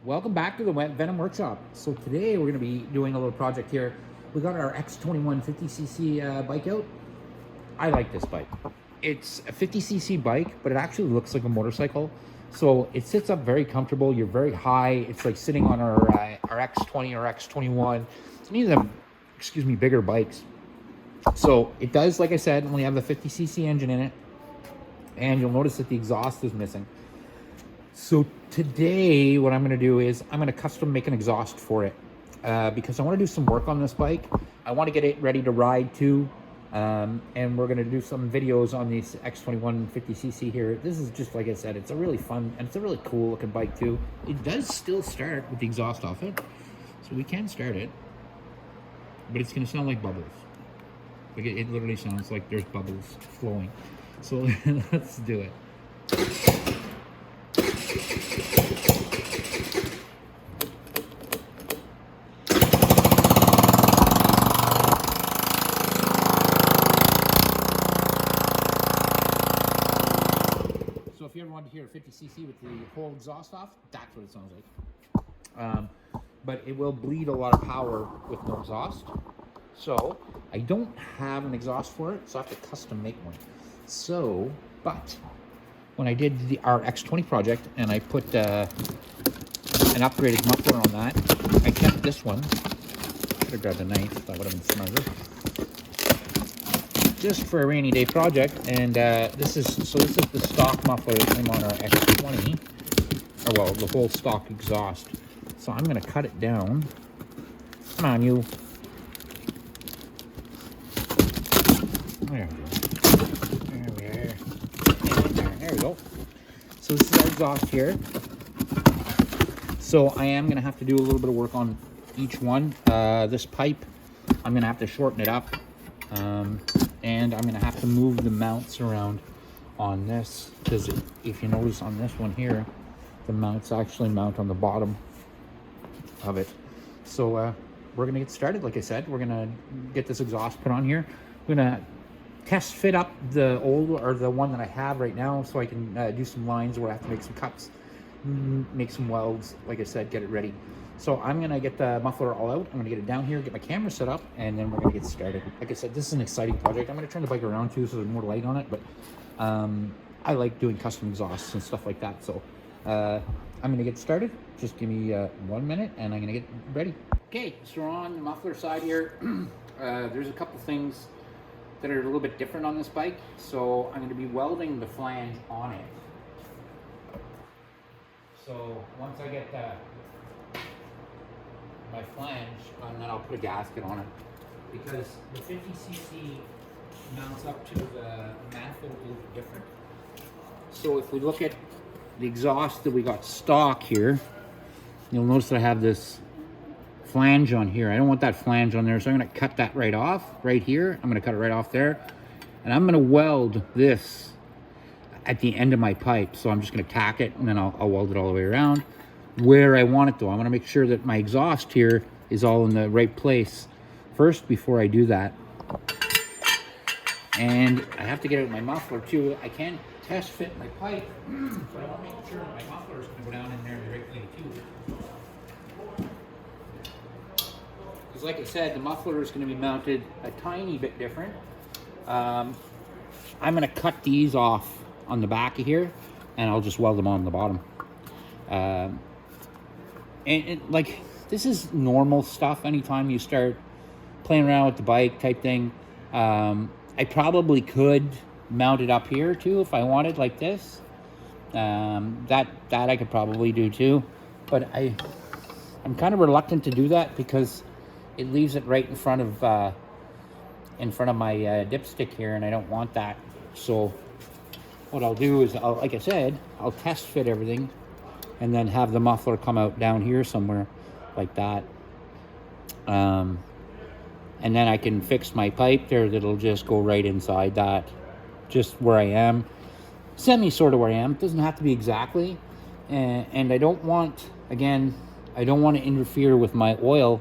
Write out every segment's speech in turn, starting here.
Welcome back to the Venom Workshop. So today we're going to be doing a little project here. We got our X21 50cc bike out. I like this bike. It's a 50cc bike, but it actually looks like a motorcycle. So it sits up very comfortable. You're very high. It's like sitting on our X20 or X21. Any of them, bigger bikes. So it does, like I said, only have the 50cc engine in it. And you'll notice that the exhaust is missing. So today what I'm going to do is I'm going to custom make an exhaust for it because I want to do some work on this bike. I want to get it ready to ride too, and we're going to do some videos on these X21 50cc here. This is just, like I said, it's a really fun and it's a really cool looking bike too. It does still start with the exhaust off it, so we can start it, but it's going to sound like bubbles. Like it literally sounds like there's bubbles flowing. So let's do it. So if you ever wanted to hear a 50cc with the whole exhaust off, that's what it sounds like. But it will bleed a lot of power with no exhaust. So I don't have an exhaust for it, so I have to custom make one. So, but when I did our X20 project and I put an upgraded muffler on that, I kept this one. Should have grabbed a knife, that would have been smarter. Just for a rainy day project, and this is the stock muffler that came on our X20, or well, the whole stock exhaust. So I'm going to cut it down. Come on, you. There we go. There we go. So this is our exhaust here. So I am going to have to do a little bit of work on each one. This pipe, I'm going to have to shorten it up. And I'm going to have to move the mounts around on this, because if you notice on this one here, the mounts actually mount on the bottom of it. So we're going to get started. Like I said, we're going to get this exhaust put on here. We're going to test fit up the old, or the one that I have right now, so I can do some lines where I have to make some cuts, make some welds, like I said, get it ready. So I'm going to get the muffler all out. I'm going to get it down here, get my camera set up, and then we're going to get started. Like I said, this is an exciting project. I'm going to turn the bike around too, so there's more light on it, but I like doing custom exhausts and stuff like that. So I'm going to get started. Just give me 1 minute, and I'm going to get ready. Okay, so we're on the muffler side here. There's a couple things that are a little bit different on this bike. So I'm going to be welding the flange on it. So once I get my flange, and then I'll put a gasket on it, because the 50cc mounts up to the manifold a little bit different. So if we look at the exhaust that we got stock here, you'll notice that I have this flange on here. I don't want that flange on there, so I'm going to cut that right off, right here. I'm going to cut it right off there, and I'm going to weld this at the end of my pipe. So I'm just going to tack it, and then I'll weld it all the way around where I want it though. I want to make sure that my exhaust here is all in the right place first before I do that. And I have to get out my muffler too. I can test fit my pipe, but I want to make sure my muffler is going to go down in there in the right place too. Because like I said, the muffler is going to be mounted a tiny bit different. I'm going to cut these off on the back of here, and I'll just weld them on the bottom. And like, this is normal stuff anytime you start playing around with the bike type thing. I probably could mount it up here too if I wanted, like this. That I could probably do too, but I'm kind of reluctant to do that because it leaves it right in front of my dipstick here, and I don't want that. So what I'll do is, like I said, I'll test fit everything, and then have the muffler come out down here somewhere like that. And then I can fix my pipe there that'll just go right inside that, just where I am. Sort of where I am. It doesn't have to be exactly. And I don't want, again, I don't want to interfere with my oil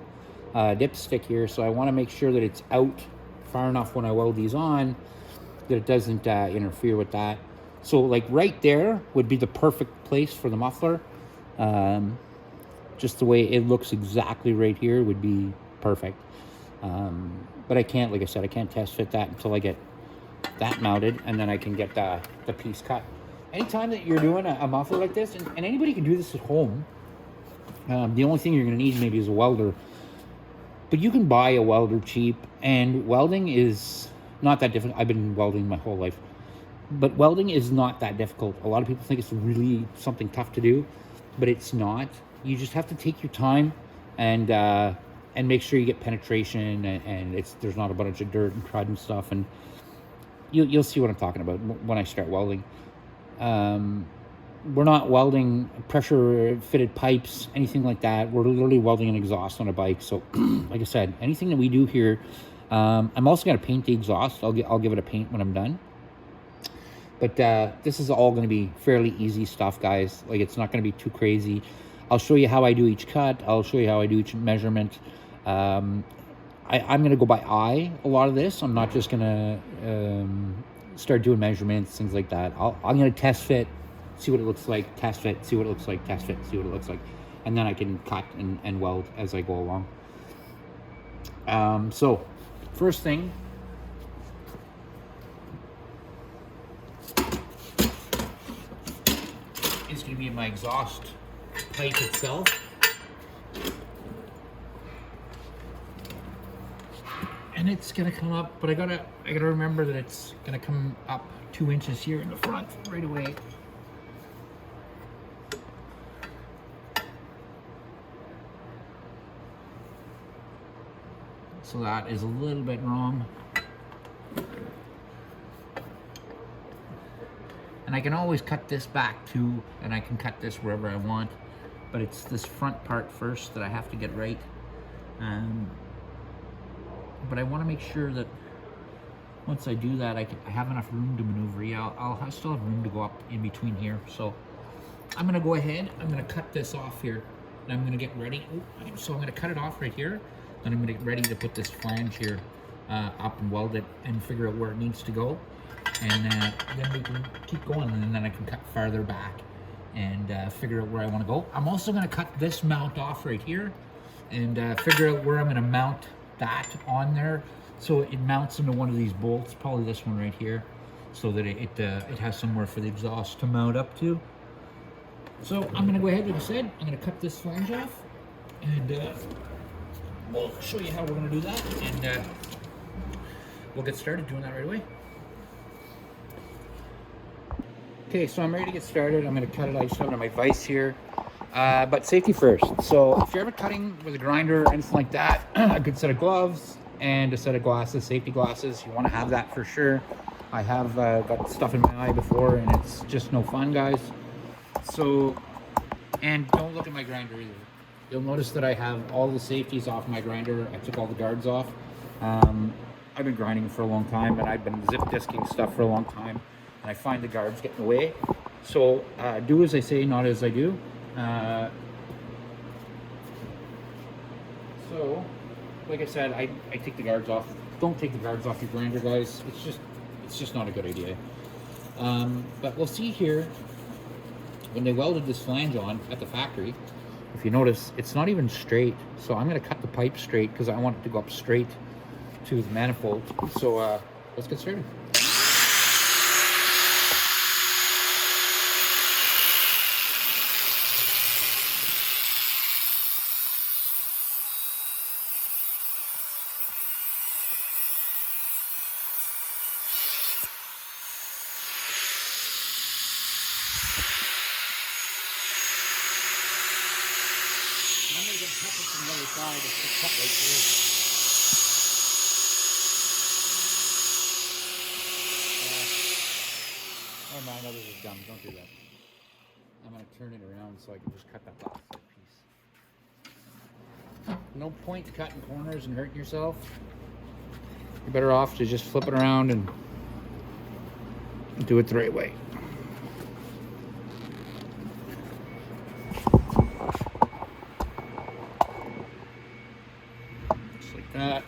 dipstick here, so I want to make sure that it's out far enough when I weld these on that it doesn't interfere with that. So like right there would be the perfect place for the muffler. just the way it looks exactly right here would be perfect. But I can't, like I said, I can't test fit that until I get that mounted, and then I can get the piece cut. Anytime that you're doing a muffler like this, and anybody can do this at home, the only thing you're going to need maybe is a welder. But you can buy a welder cheap, and welding is not that difficult. I've been welding my whole life. But welding is not that difficult. A lot of people think it's really something tough to do, but it's not. You just have to take your time and make sure you get penetration, and there's not a bunch of dirt and crud and stuff, and you'll see what I'm talking about when I start welding. We're not welding pressure fitted pipes, anything like that. We're literally welding an exhaust on a bike. So like I said, anything that we do here, I'm also going to paint the exhaust. I'll give it a paint when I'm done. But this is all going to be fairly easy stuff, guys. Like, it's not going to be too crazy. I'll show you how I do each cut. I'll show you how I do each measurement. I'm going to go by eye a lot of this. I'm not just going to start doing measurements, things like that. I'm going to test fit, see what it looks like, test fit, see what it looks like, test fit, see what it looks like. And then I can cut and weld as I go along. So first thing, is going to be my exhaust pipe itself. And it's going to come up, but I gotta remember that it's going to come up 2 inches here in the front right away. So that is a little bit wrong. And I can always cut this back too, and I can cut this wherever I want, but it's this front part first that I have to get right. But I want to make sure that once I do that, I have enough room to maneuver. Yeah, I'll still have room to go up in between here. So I'm going to go ahead, I'm going to cut this off here, and I'm going to get ready. So I'm going to cut it off right here, and I'm going to get ready to put this flange here up and weld it and figure out where it needs to go. And then we can keep going, and then I can cut farther back and figure out where I want to go. I'm also going to cut this mount off right here and figure out where I'm going to mount that on there, so it mounts into one of these bolts, probably this one right here, so that it has somewhere for the exhaust to mount up to. So I'm going to go ahead, like I said, I'm going to cut this flange off, and we'll show you how we're going to do that, and we'll get started doing that right away. Okay, so I'm ready to get started. I'm going to cut it. I just have it on my vise here. But safety first. So if you're ever cutting with a grinder or anything like that, a good set of gloves and a set of glasses, safety glasses, you want to have that for sure. I have got stuff in my eye before, and it's just no fun, guys. So, and don't look at my grinder either. You'll notice that I have all the safeties off my grinder. I took all the guards off. I've been grinding for a long time, and I've been zip disking stuff for a long time, and I find the guards get in the way. So do as I say, not as I do. So, like I said, I take the guards off. Don't take the guards off your grinder, guys. It's just not a good idea. But we'll see here, when they welded this flange on at the factory, if you notice, it's not even straight. So I'm going to cut the pipe straight because I want it to go up straight to the manifold. So let's get started. I'm going to get cut from the other side. It's just cut right through. Oh my, no, this is dumb. Don't do that. I'm going to turn it around so I can just cut that last piece. No point cutting corners and hurting yourself. You're better off to just flip it around and do it the right way. That.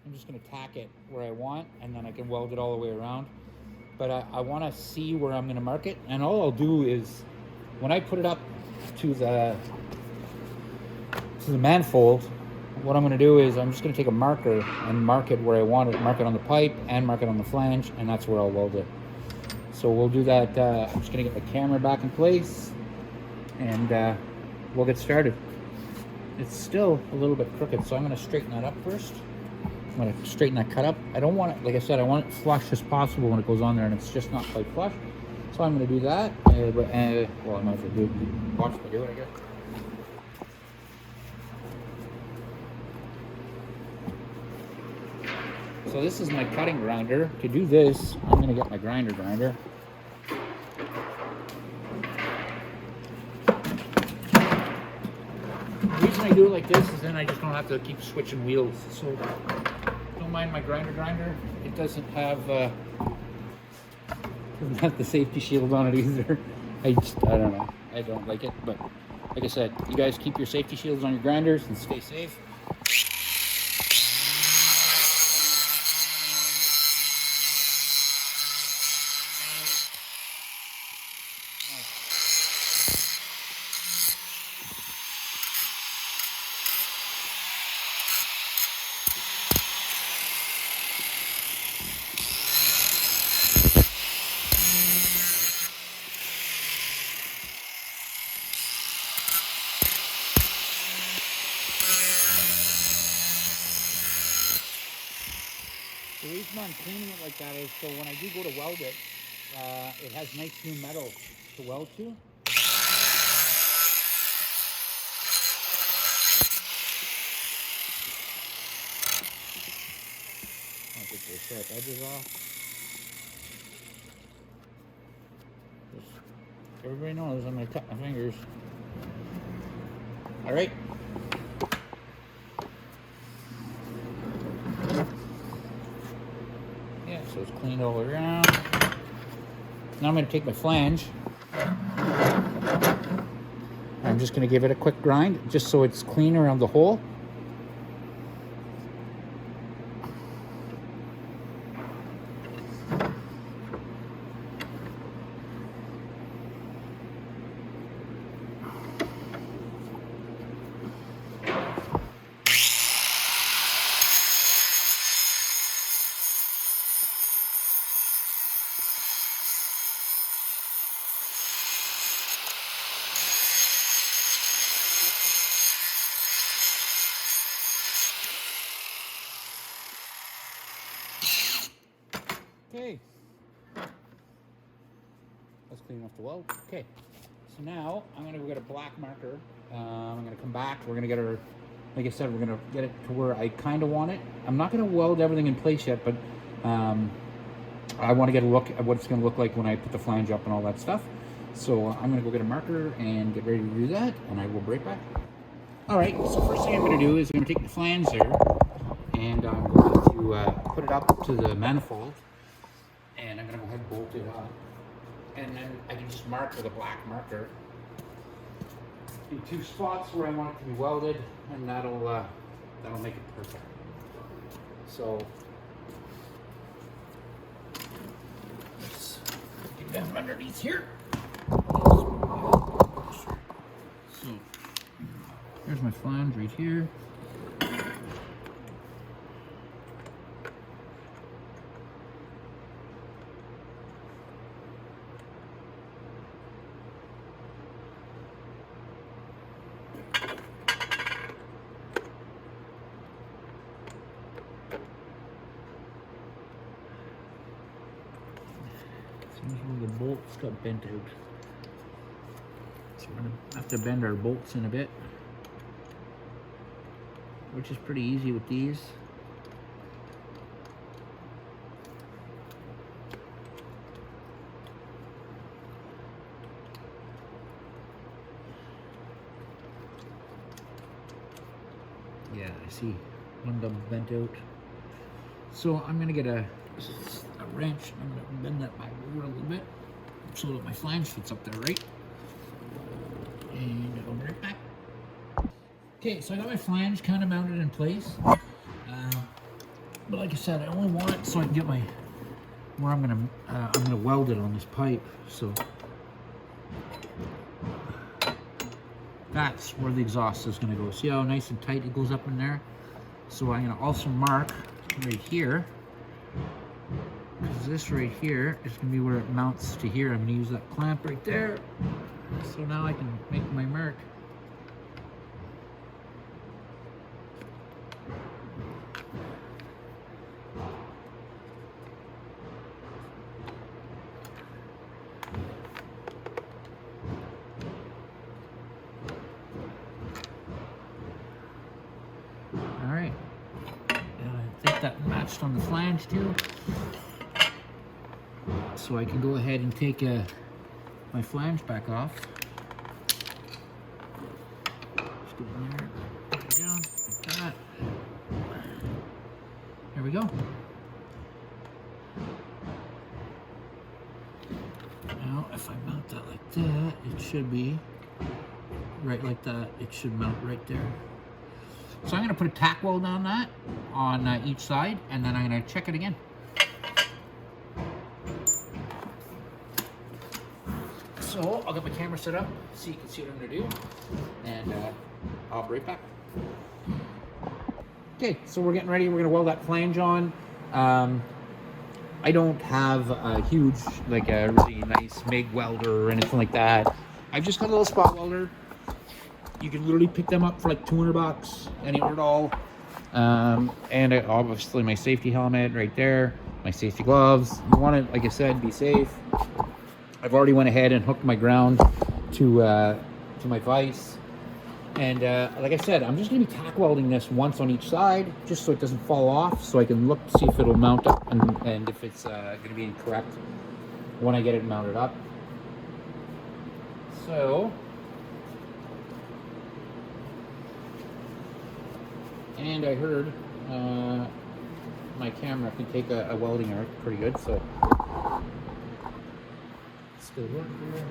I'm just going to tack it where I want, and then I can weld it all the way around. But I want to see where I'm going to mark it, and all I'll do is when I put it up to the manifold, what I'm going to do is I'm just going to take a marker and mark it where I want it, mark it on the pipe and mark it on the flange, and that's where I'll weld it. So we'll do that. I'm just going to get the camera back in place, and we'll get started. It's still a little bit crooked, so I'm going to straighten that up first. I'm going to straighten that cut up. I don't want it, like I said, I want it flush as possible when it goes on there, and it's just not quite flush. So I'm going to do that. Well, I might as well do it. Watch me do it, I guess. So this is my cutting grinder. To do this, I'm going to get my grinder. The reason I do it like this is then I just don't have to keep switching wheels. So don't mind my grinder. It doesn't have the safety shield on it either. I don't know. I don't like it, but like I said, you guys keep your safety shields on your grinders and stay safe. The reason I'm cleaning it like that is so when I do go to weld it, it has nice new metal to weld to. I'll get the sharp edges off. Everybody knows I'm going to cut my fingers. All right. Yeah, so it's cleaned all around. Now I'm going to take my flange. I'm just going to give it a quick grind just so it's clean around the hole. Okay, that's clean enough to weld. Okay, so now I'm going to go get a black marker. I'm going to come back. We're going to get our, like I said, we're going to get it to where I kind of want it. I'm not going to weld everything in place yet, but I want to get a look at what it's going to look like when I put the flange up and all that stuff. So I'm going to go get a marker and get ready to do that, and I will be right back. All right, so first thing I'm going to do is I'm going to take the flange there, and I'm going to put it up to the manifold. And I'm going to go ahead and bolt it up. And then I can just mark with a black marker in two spots where I want it to be welded, and that'll make it perfect. So let's get down underneath here. So here's my flange right here. One of the bolts got bent out, so we're going to have to bend our bolts in a bit, which is pretty easy with these. Yeah, I see one double bent out. So I'm going to get a wrench. I'm going to bend that back over a little bit so that my flange fits up there right. And I'll be right back. Okay, so I got my flange kind of mounted in place. But like I said, I only want it so I can get my, where I'm gonna weld it on this pipe. So that's where the exhaust is gonna go. See how nice and tight it goes up in there? So I'm gonna also mark right here, because this right here is gonna be where it mounts to here. I'm gonna use that clamp right there. So now I can make my mark. Alright, I think that matched on the flange too. So I can go ahead and take my flange back off. Just go in there, put it down, like that. There we go. Now if I mount that like that, it should be right like that. It should mount right there. So I'm going to put a tack weld on that on each side, and then I'm going to check it again. So I'll get my camera set up so you can see what I'm going to do, and I'll be right back. Okay, so we're getting ready. We're going to weld that flange on. I don't have a huge, like a really nice MIG welder or anything like that. I've just got a little spot welder. You can literally pick them up for like $200 anywhere at all. And obviously my safety helmet right there, my safety gloves. You want to, like I said, be safe. I've already went ahead and hooked my ground to my vise. And like I said, I'm just going to be tack welding this once on each side, just so it doesn't fall off, so I can look to see if it'll mount up and if it's going to be incorrect when I get it mounted up. So, and I heard my camera can take a welding arc pretty good, so still work here.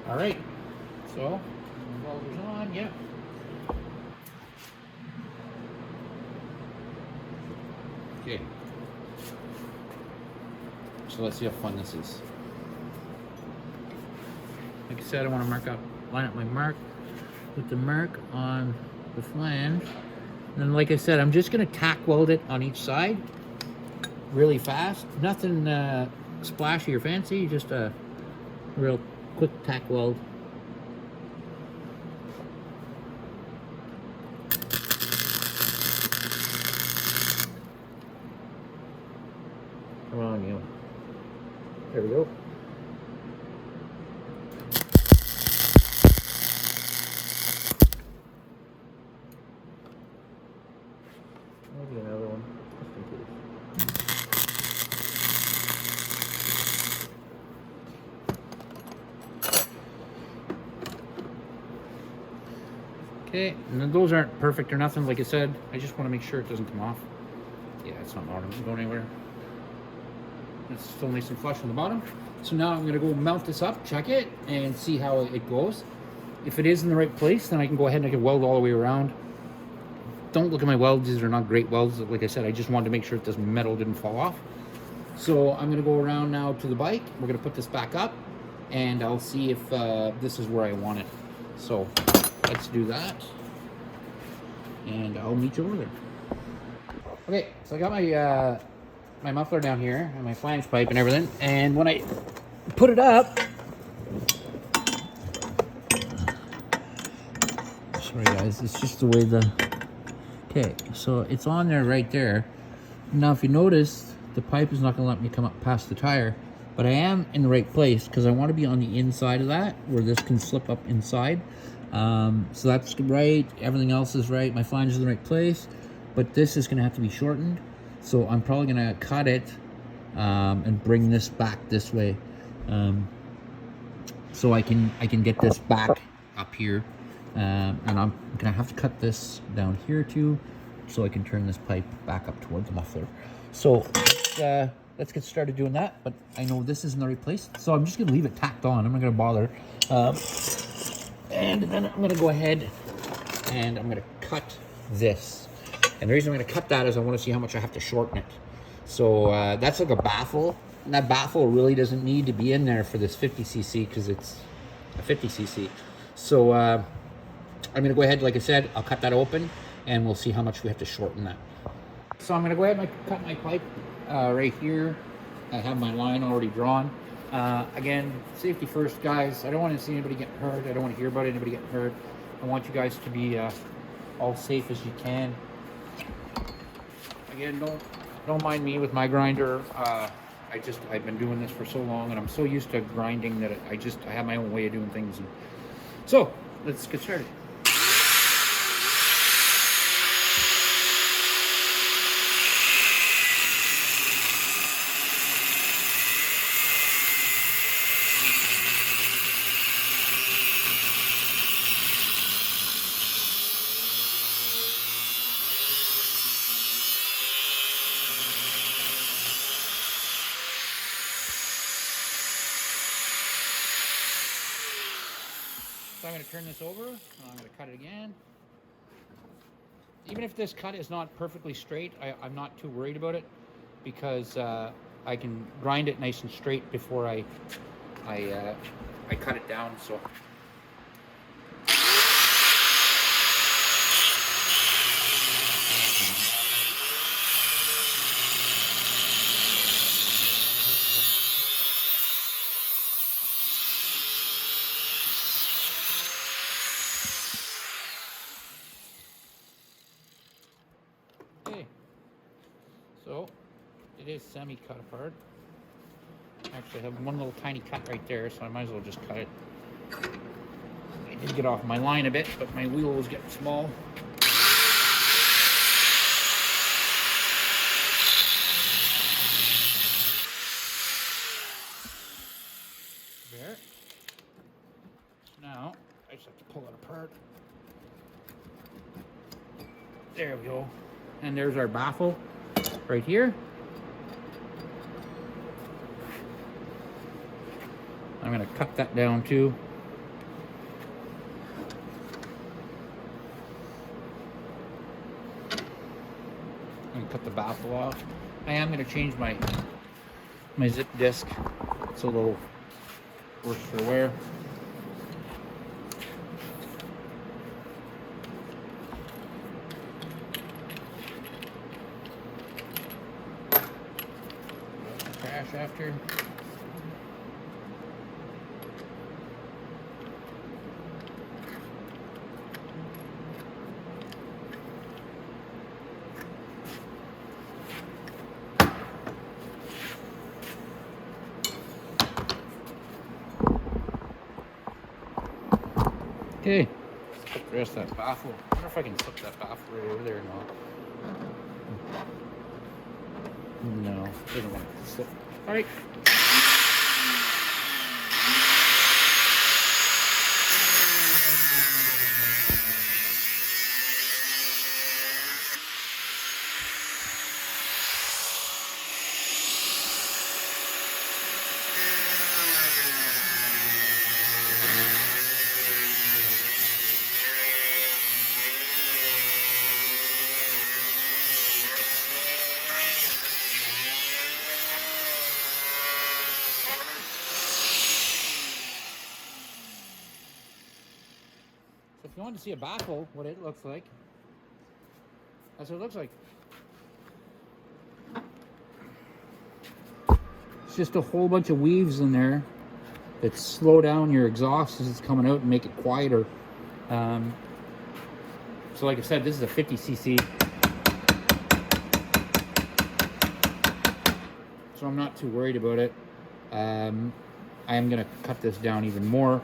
All right, so welder's on, yeah. Okay, so let's see how fun this is. Like I said, I want to line up my mark with the mark on the flange. And then, like I said, I'm just going to tack weld it on each side really fast. Nothing splashy or fancy, just a real quick tack weld. Come on, you. There we go. Maybe another one, just in case. Okay, and then those aren't perfect or nothing, like I said. I just want to make sure it doesn't come off. Yeah, it's not going anywhere. It's still nice and flush on the bottom. So now I'm going to go mount this up, check it, and see how it goes. If it is in the right place, then I can go ahead and I can weld all the way around. Don't look at my welds, these are not great welds. Like I said, I just wanted to make sure that this metal didn't fall off. So I'm gonna go around now to the bike. We're gonna put this back up and I'll see if this is where I want it. So let's do that. And I'll meet you over there. Okay, so I got my my muffler down here and my flange pipe and everything. And when I put it up, sorry guys, it's just the way okay, so it's on there right there. Now if you notice, the pipe is not going to let me come up past the tire, but I am in the right place because I want to be on the inside of that where this can slip up inside. So that's right, everything else is right, my flange is in the right place, but this is going to have to be shortened. So I'm probably going to cut it and bring this back this way, so I can get this back up here. And I'm gonna have to cut this down here too, so I can turn this pipe back up towards the muffler. So let's get started doing that. But I know this is in the right place, so I'm just gonna leave it tacked on. I'm not gonna bother. And then I'm gonna go ahead and I'm gonna cut this. And the reason I'm gonna cut that is I wanna see how much I have to shorten it. So that's like a baffle. And that baffle really doesn't need to be in there for this 50cc because it's a 50cc. So I'm gonna go ahead, like I said, I'll cut that open and we'll see how much we have to shorten that. So I'm gonna go ahead and cut my pipe right here. I have my line already drawn. Again, safety first, guys. I don't want to see anybody getting hurt. I don't want to hear about anybody getting hurt. I want you guys to be all safe as you can. Again, don't mind me with my grinder. I've been doing this for so long, and I'm so used to grinding that I have my own way of doing things. And so let's get started. So I'm going to turn this over, and I'm going to cut it again. Even if this cut is not perfectly straight, I'm not too worried about it because I can grind it nice and straight before I cut it down. So. Okay, so it is semi-cut apart. Actually, I have one little tiny cut right there, so I might as well just cut it. I did get off my line a bit, but my wheel was getting small. There. Now, I just have to pull it apart. There we go. And there's our baffle right here. I'm going to cut that down too. I'm going to cut the baffle off. I am going to change my zip disc. It's a little worse for wear. Crash after. Okay, let's put the rest of that baffle. I wonder if I can slip that baffle right over there or not. No, doesn't want it to slip. All right. So if you want to see a baffle, what it looks like, that's what it looks like. It's just a whole bunch of weaves in there that slow down your exhaust as it's coming out and make it quieter. So like I said, this is a 50cc. So I'm not too worried about it. I am going to cut this down even more.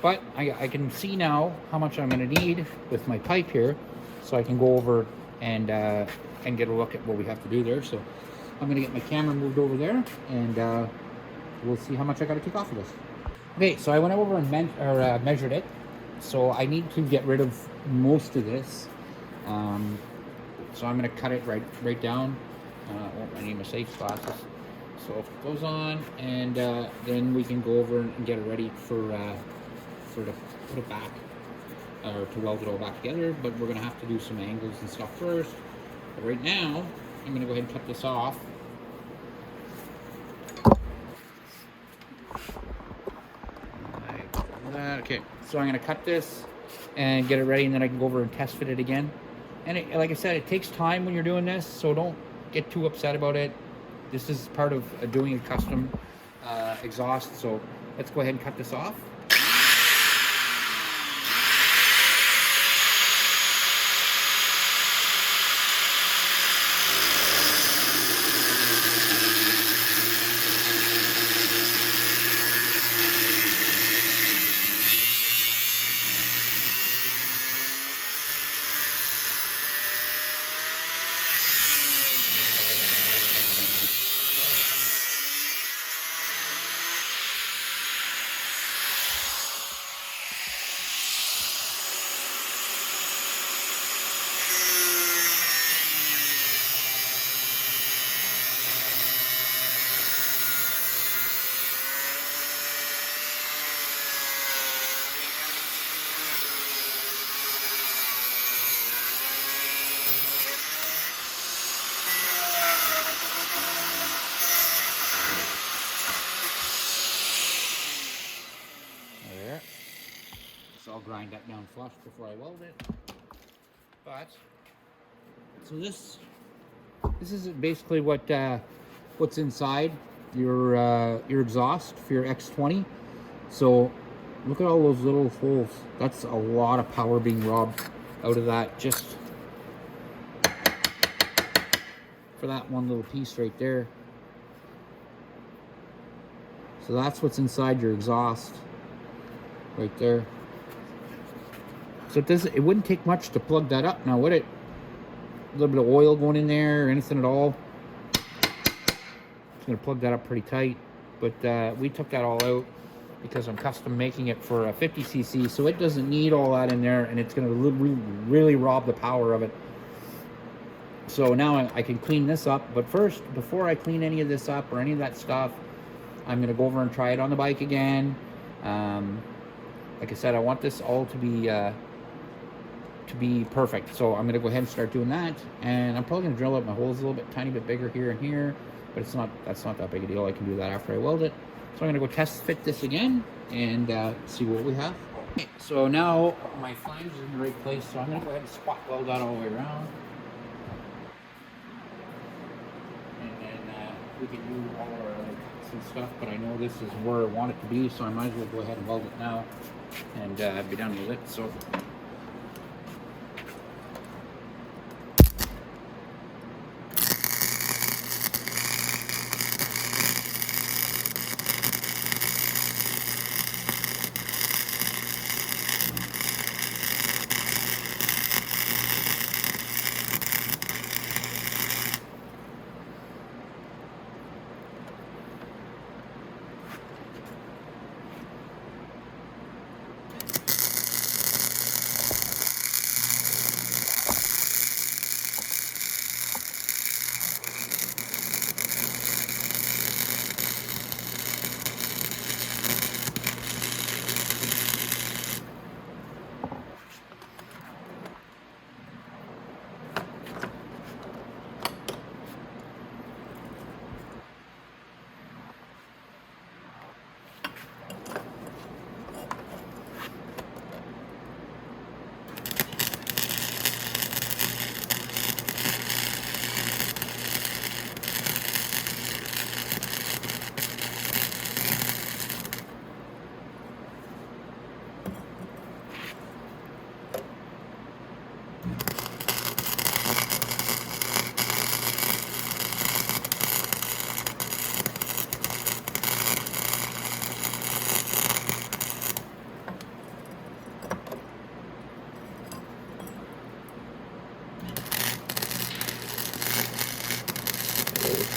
But I can see now how much I'm going to need with my pipe here, so I can go over and get a look at what we have to do there. So I'm going to get my camera moved over there, and we'll see how much I got to take off of this. Okay, so I went over and measured it. So I need to get rid of most of this. So I'm going to cut it right down. I need my safe glasses. So it goes on, and then we can go over and get it ready for the put it back, or to weld it all back together, but we're gonna have to do some angles and stuff first. But right now, I'm gonna go ahead and cut this off. Okay, so I'm gonna cut this and get it ready, and then I can go over and test fit it again. And like I said, it takes time when you're doing this, so don't get too upset about it. This is part of doing a custom exhaust, so let's go ahead and cut this off. So I'll grind that down flush before I weld it. But so this is basically what's inside your exhaust for your X20. So look at all those little holes. That's a lot of power being robbed out of that just for that one little piece right there. So that's what's inside your exhaust right there. So it wouldn't take much to plug that up now, would it? A little bit of oil going in there or anything at all. It's gonna plug that up pretty tight, but we took that all out because I'm custom making it for a 50cc, so it doesn't need all that in there, and it's gonna really rob the power of it. So now I can clean this up, but first, before I clean any of this up or any of that stuff, I'm gonna go over and try it on the bike again. Like I said, I want this all to be perfect, so I'm gonna go ahead and start doing that, and I'm probably gonna drill out my holes a little bit, tiny bit bigger here and here, but that's not that big a deal. I can do that after I weld it. So I'm gonna go test fit this again and see what we have. Okay, so now my flange is in the right place, so I'm gonna go ahead and spot weld that all the way around, and then we can do all our other cuts and stuff, but I know this is where I want it to be, so I might as well go ahead and weld it now and be done with it. So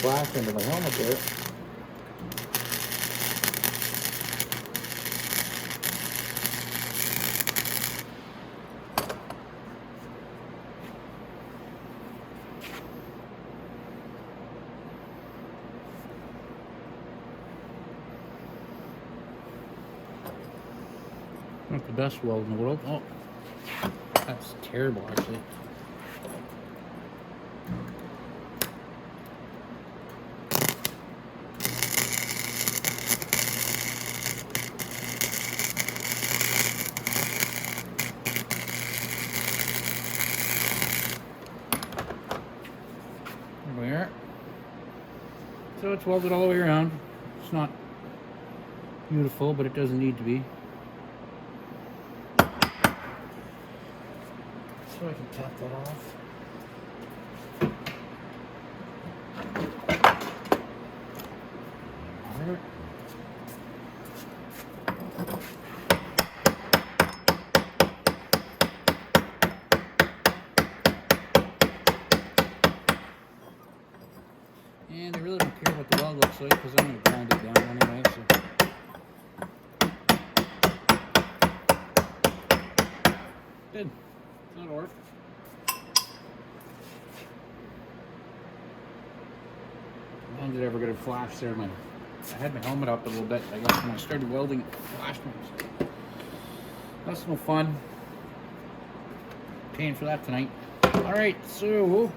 flash into my helmet there. the best weld in the world. Oh, that's terrible, actually. There. So it's welded all the way around. It's not beautiful, but it doesn't need to be. So I can tap that off. There. And I really don't care what the weld looks like because I'm going to grind it down anyway. So. Good. That'll work. When did I ever get a flash there? I had my helmet up a little bit. I guess when I started welding, it flashed me. So that's no fun. Paying for that tonight. All right, so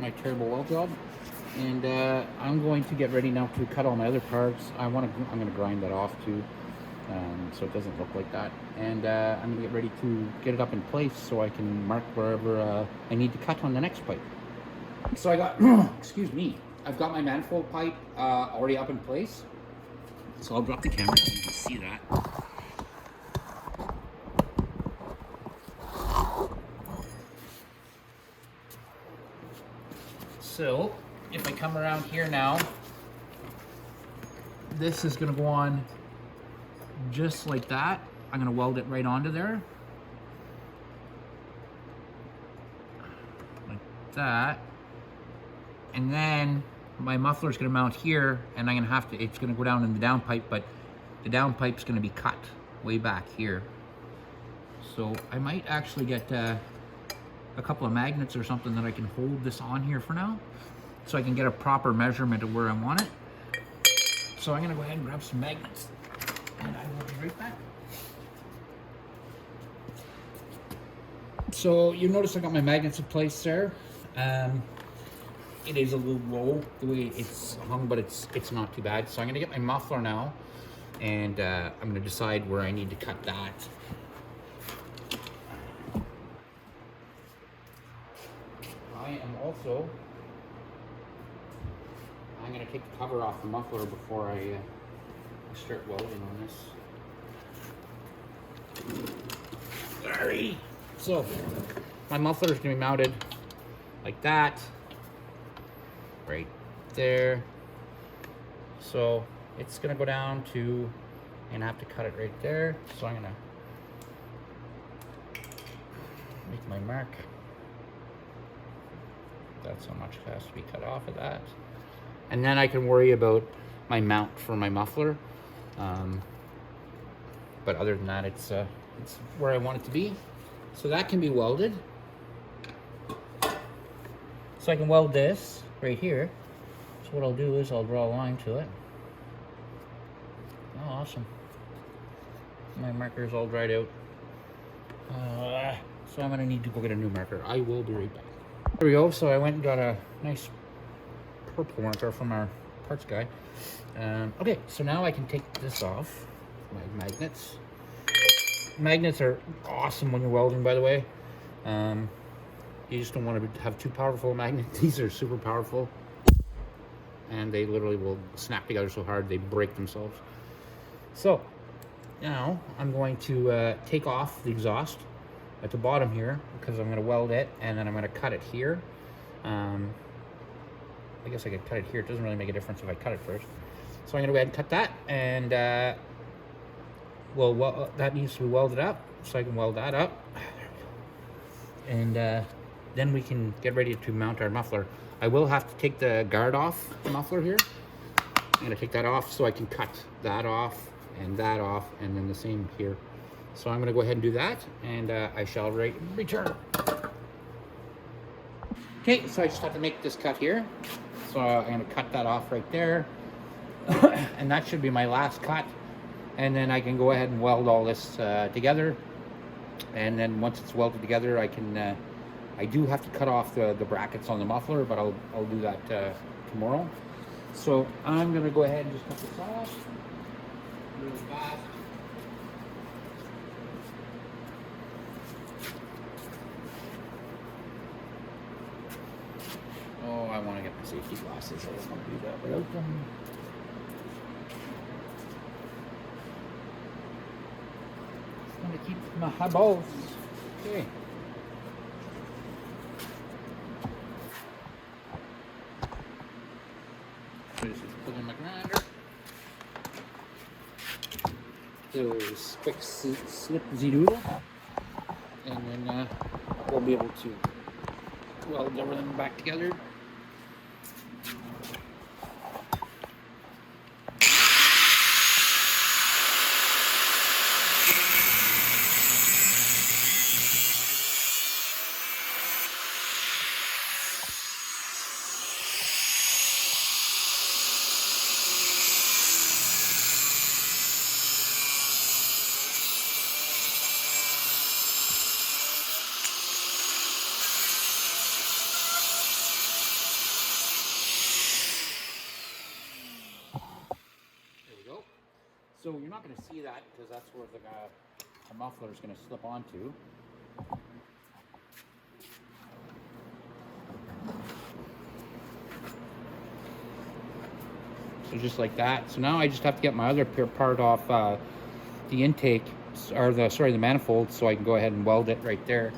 my terrible weld job, and I'm going to get ready now to cut all my other parts. I'm going to grind that off too, so it doesn't look like that. And I'm going to get ready to get it up in place so I can mark wherever I need to cut on the next pipe. So I got, excuse me, I've got my manifold pipe already up in place. So I'll drop the camera so you can see that. So if I come around here now, this is going to go on just like that. I'm going to weld it right onto there. Like that. And then my muffler is going to mount here, and I'm going to have to, it's going to go down in the down pipe, but the down pipe is going to be cut way back here. So I might actually get a couple of magnets or something that I can hold this on here for now, so I can get a proper measurement of where I want it. So I'm going to go ahead and grab some magnets, and I will be right back. So you notice I got my magnets in place there. It is a little low the way it's hung, but it's not too bad. So I'm going to get my muffler now, and I'm going to decide where I need to cut that. I'm going to take the cover off the muffler before I start welding on this. Sorry. So my muffler is going to be mounted like that. Right there. So it's gonna go down to, and I have to cut it right there. So I'm gonna make my mark. That's how much has to be cut off of that. And then I can worry about my mount for my muffler. But other than that, it's where I want it to be. So that can be welded. So I can weld this right here. So what I'll do is I'll draw a line to it. Oh, awesome. My marker's all dried out. So I'm gonna need to go get a new marker. I will be right back. There we go. So I went and got a nice purple marker from our parts guy. Okay, so now I can take this off. My magnets. Magnets are awesome when you're welding, by the way. You just don't want to have too powerful magnets. These are super powerful, and they literally will snap together so hard they break themselves. So now I'm going to take off the exhaust at the bottom here, because I'm going to weld it, and then I'm going to cut it here. I guess I could cut it here. It doesn't really make a difference if I cut it first. So I'm going to go ahead and cut that, and that needs to be welded up, so I can weld that up. And then we can get ready to mount our muffler. I will have to take the guard off the muffler here. I'm gonna take that off so I can cut that off, and then the same here. So I'm gonna go ahead and do that, and I shall return. Okay, so I just have to make this cut here. So I'm gonna cut that off right there. And that should be my last cut and then I can go ahead and weld all this together. And then once it's welded together, I can I do have to cut off the brackets on the muffler, but I'll do that tomorrow. So I'm gonna go ahead and just cut this off really fast. Oh, I want to get my safety glasses. I don't want to do that without them. Just want to keep my eyeballs. Okay. So this is put in my grinder. So slip the doodle, and then we'll be able to weld everything back together. So you're not going to see that because that's where the muffler is going to slip onto. So just like that. So now I just have to get my other part off the intake, or the manifold, so I can go ahead and weld it right there.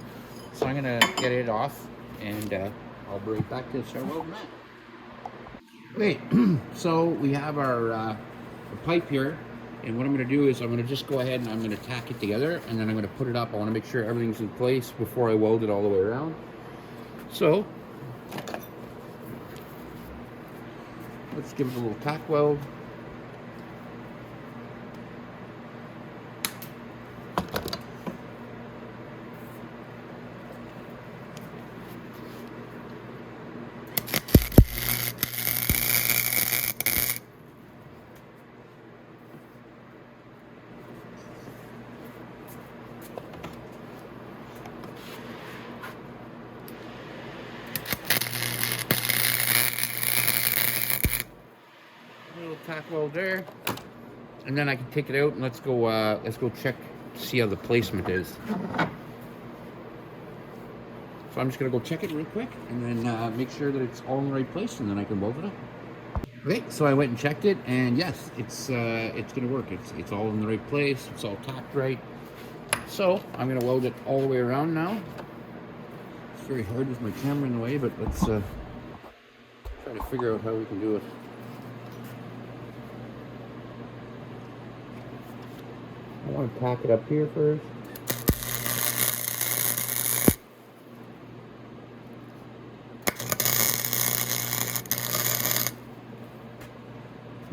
So I'm going to get it off, and I'll bring it back to start welding that. Okay, so we have our pipe here. And what I'm going to do is I'm going to just go ahead and I'm going to tack it together, and then I'm going to put it up. I want to make sure everything's in place before I weld it all the way around. So let's give it a little tack weld. Tack weld there, and then I can take it out and let's go check, see how the placement is. So I'm just gonna go check it real quick and then make sure that it's all in the right place, and then I can weld it up. Okay, so I went and checked it, and yes, it's gonna work. It's all in the right place. It's all tacked right. So I'm gonna weld it all the way around now. It's very hard with my camera in the way, but let's try to figure out how we can do it. I want to tack it up here first.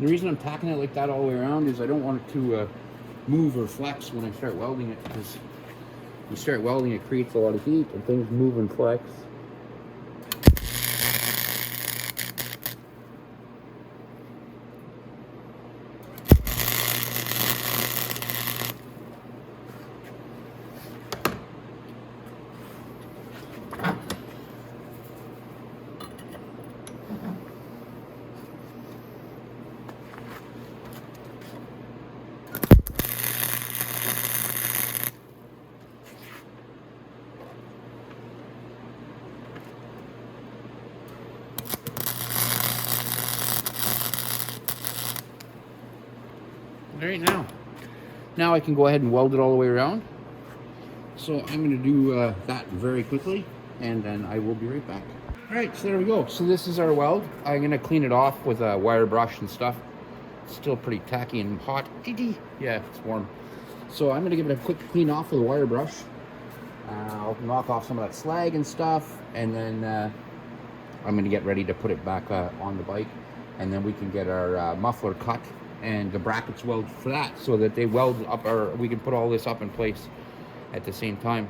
The reason I'm tacking it like that all the way around is I don't want it to move or flex when I start welding it, because when you start welding it creates a lot of heat and things move and flex. All right, now I can go ahead and weld it all the way around. So I'm going to do that very quickly, and then I will be right back. All right, so there we go. So this is our weld. I'm going to clean it off with a wire brush and stuff. It's still pretty tacky and hot. Yeah, it's warm. So I'm going to give it a quick clean off with a wire brush. I'll knock off some of that slag and stuff, and then I'm going to get ready to put it back on the bike, and then we can get our muffler cut and the brackets welded for that, so that they weld up, or we can put all this up in place at the same time.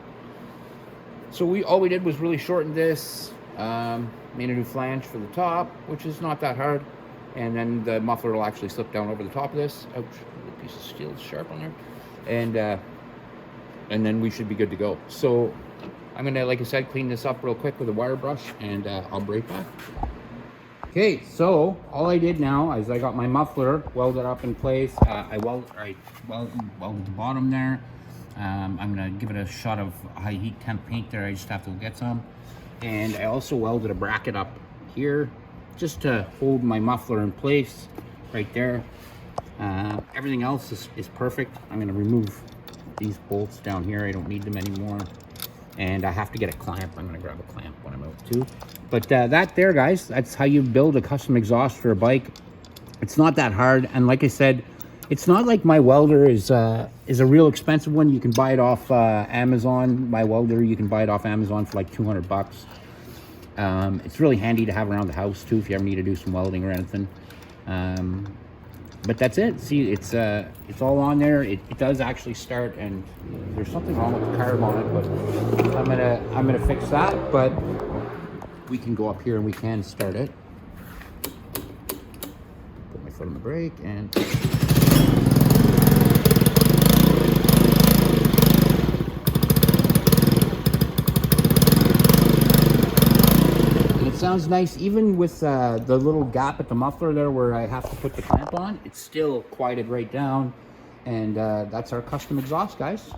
So all we did was really shorten this, made a new flange for the top, which is not that hard, and then the muffler will actually slip down over the top of this. Ouch, piece of steel sharp on there, and then we should be good to go. So I'm gonna, like I said, clean this up real quick with a wire brush, and I'll be right back. Okay, so all I did now is I got my muffler welded up in place. I welded the bottom there. I'm gonna give it a shot of high heat temp paint there. I just have to get some. And I also welded a bracket up here just to hold my muffler in place right there. Everything else is perfect. I'm gonna remove these bolts down here. I don't need them anymore. And I have to get a clamp. I'm gonna grab a clamp when I'm out too. But that there, guys, that's how you build a custom exhaust for a bike. It's not that hard. And like I said, it's not like my welder is a real expensive one. You can buy it off Amazon. My welder, you can buy it off Amazon for like 200 bucks. It's really handy to have around the house too if you ever need to do some welding or anything. But that's it. See, it's all on there. It does actually start, and there's something wrong with the carb on it, but I'm gonna fix that. But we can go up here and we can start it. Put my foot on the brake and. Sounds nice, even with the little gap at the muffler there where I have to put the clamp on. It's still quieted right down, and that's our custom exhaust, guys.